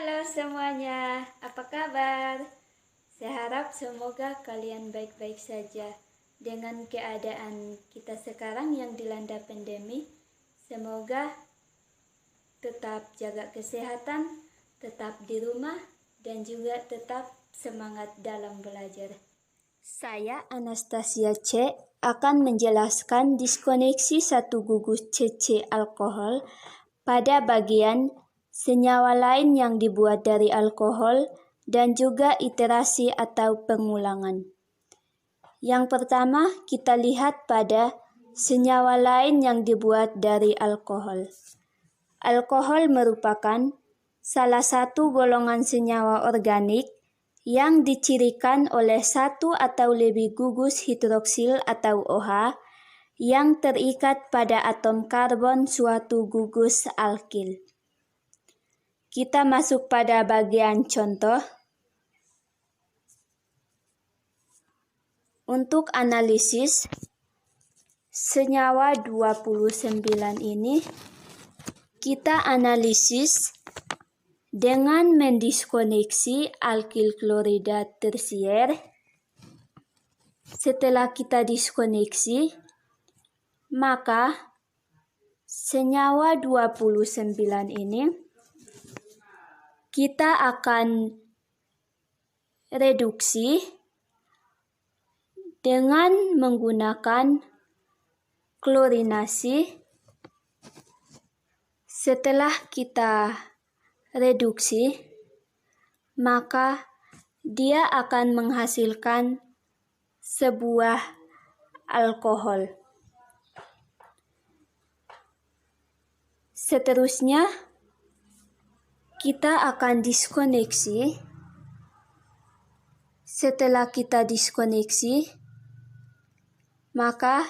Halo semuanya, apa kabar? Saya harap semoga kalian baik-baik saja. Dengan keadaan kita sekarang yang dilanda pandemi, semoga tetap jaga kesehatan, tetap di rumah, dan juga tetap semangat dalam belajar. Saya Anastasia C. akan menjelaskan diskoneksi satu gugus CC alkohol pada bagian senyawa lain yang dibuat dari alkohol dan juga iterasi atau pengulangan. Yang pertama, kita lihat pada senyawa lain yang dibuat dari alkohol. Alkohol merupakan salah satu golongan senyawa organik yang dicirikan oleh satu atau lebih gugus hidroksil atau OH yang terikat pada atom karbon suatu gugus alkil. Kita masuk pada bagian contoh. Untuk analisis senyawa 29 ini, kita analisis dengan mendiskoneksi alkil klorida tersier. Setelah kita diskoneksi, maka senyawa 29 ini kita akan reduksi dengan menggunakan klorinasi. Setelah kita reduksi, maka dia akan menghasilkan sebuah alkohol. Seterusnya, kita akan diskoneksi. Setelah kita diskoneksi, maka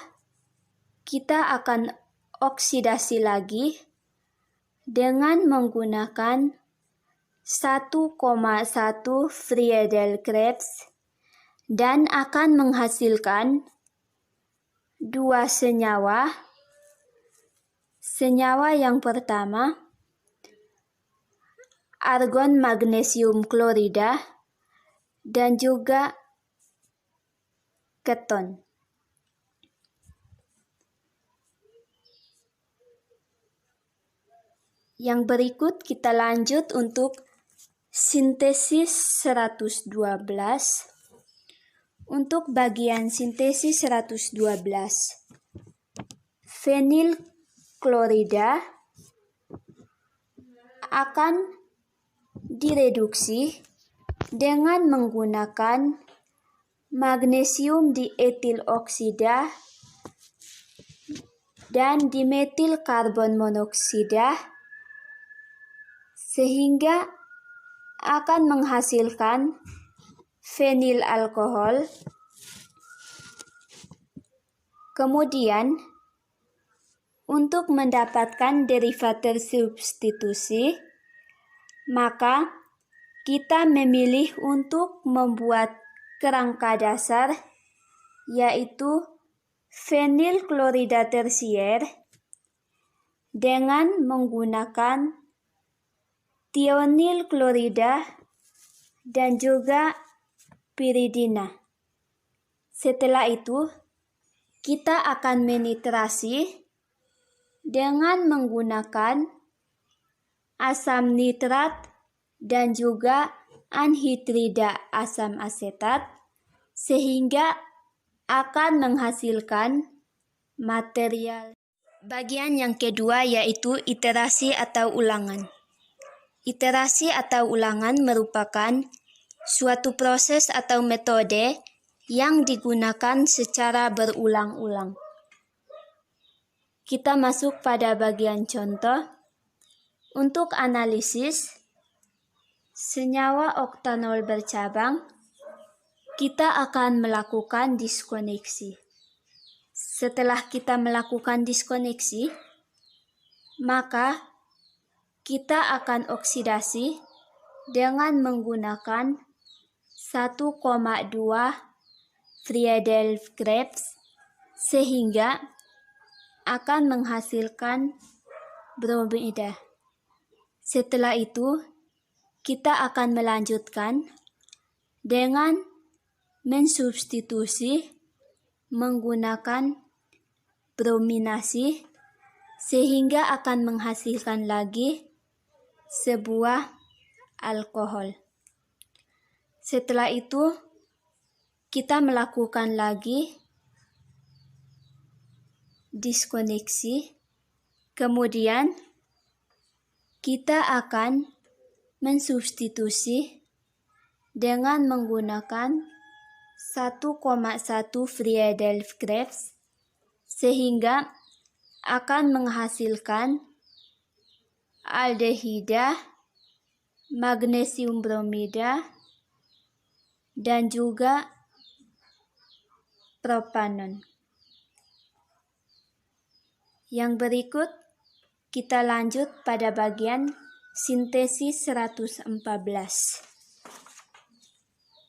kita akan oksidasi lagi dengan menggunakan 1,1 Friedel-Crepes dan akan menghasilkan dua senyawa. Senyawa yang pertama, argon magnesium klorida dan juga keton. Yang berikut kita lanjut untuk sintesis 112. Untuk bagian sintesis 112, fenil klorida akan direduksi dengan menggunakan magnesium dietil oksida dan dimetil karbon monoksida sehingga akan menghasilkan fenil alkohol. Kemudian, untuk mendapatkan derivat substitusi, maka kita memilih untuk membuat kerangka dasar, yaitu fenil klorida tersier dengan menggunakan tionil klorida dan juga piridina. Setelah itu, kita akan menitrasi dengan menggunakan asam nitrat dan juga anhidrida asam asetat sehingga akan menghasilkan material. Bagian yang kedua yaitu iterasi atau ulangan. Iterasi atau ulangan merupakan suatu proses atau metode yang digunakan secara berulang-ulang. Kita masuk pada bagian contoh. Untuk analisis senyawa oktanol bercabang, kita akan melakukan diskoneksi. Setelah kita melakukan diskoneksi, maka kita akan oksidasi dengan menggunakan 1,2 Friedel-Crepes sehingga akan menghasilkan bromida. Setelah itu, kita akan melanjutkan dengan mensubstitusi menggunakan brominasi sehingga akan menghasilkan lagi sebuah alkohol. Setelah itu, kita melakukan lagi diskoneksi. Kemudian, kita akan mensubstitusi dengan menggunakan 1,1 Friedel-Crafts sehingga akan menghasilkan aldehida, magnesium bromida, dan juga propanon. Yang berikut kita lanjut pada bagian sintesis 114.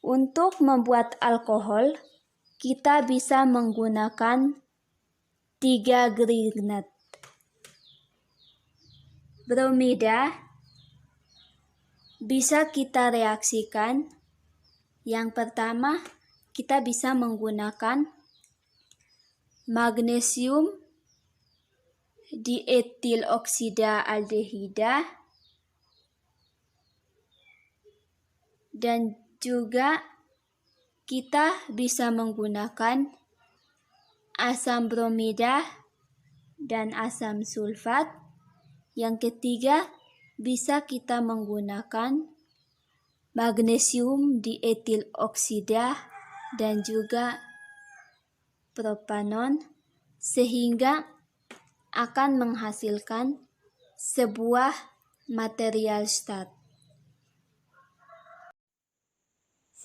Untuk membuat alkohol, kita bisa menggunakan 3 Grignard. Bromida bisa kita reaksikan. Yang pertama, kita bisa menggunakan magnesium dietiloksida aldehida dan juga kita bisa menggunakan asam bromida dan asam sulfat. Yang ketiga, bisa kita menggunakan magnesium dietiloksida dan juga propanon sehingga akan menghasilkan sebuah material start.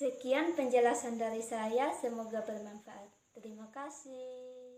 Sekian penjelasan dari saya, semoga bermanfaat. Terima kasih.